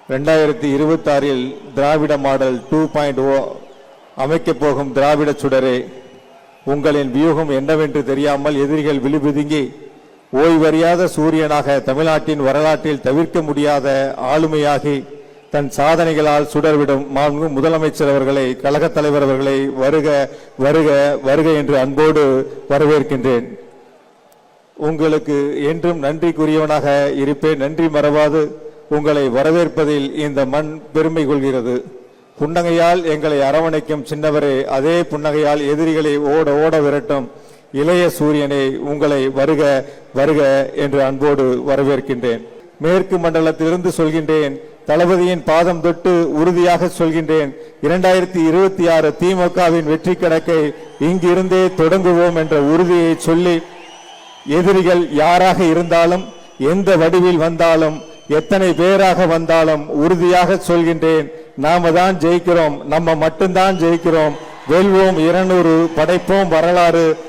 2026 திராவிட model 2.0 அமைக்கப் போகும் திராவிட சுடரே, உங்களின் வியூகம் என்னவென்று தெரியாமல் எதிரிகள் விழிபுதுங்கி ஓய்வறியாத சூரியனாக தமிழ்நாட்டின் வரலாற்றில் தவிர்க்க முடியாத ஆளுமையாகி தன் சாதனைகளால் சுடர்விடும் மாண்பு முதலமைச்சர் அவர்களை, கழகத் தலைவர் அவர்களை வருக வருக வருக என்று அன்போடு வரவேற்கின்றேன். உங்களுக்கு என்றும் நன்றிக்குரியவனாக இருப்பேன். நன்றி மறவாது உங்களை வரவேற்பதில் இந்த மண் பெருமை கொள்கிறது. புன்னகையால் எங்களை அரவணைக்கும் சின்னவரே, அதே புன்னகையால் எதிரிகளை ஓட ஓட விரட்டும் இளைய சூரியனை உங்களை வருக வருக என்று அன்போடு வரவேற்கின்றேன். மேற்கு மண்டலத்திலிருந்து சொல்கின்றேன், தளபதியின் பாதம் தொட்டு உறுதியாக சொல்கின்றேன், 2026 திமுகவின் வெற்றி கணக்கை இங்கிருந்தே தொடங்குவோம் என்ற உறுதியை சொல்லி, எதிரிகள் யாராக இருந்தாலும், எந்த வடிவில் வந்தாலும், எத்தனை பேராக வந்தாலும் உறுதியாக சொல்கின்றேன், நாம தான் ஜெயிக்கிறோம், நம்ம மட்டும்தான் ஜெயிக்கிறோம், வெல்வோம் 200, படைப்போம் வரலாறு,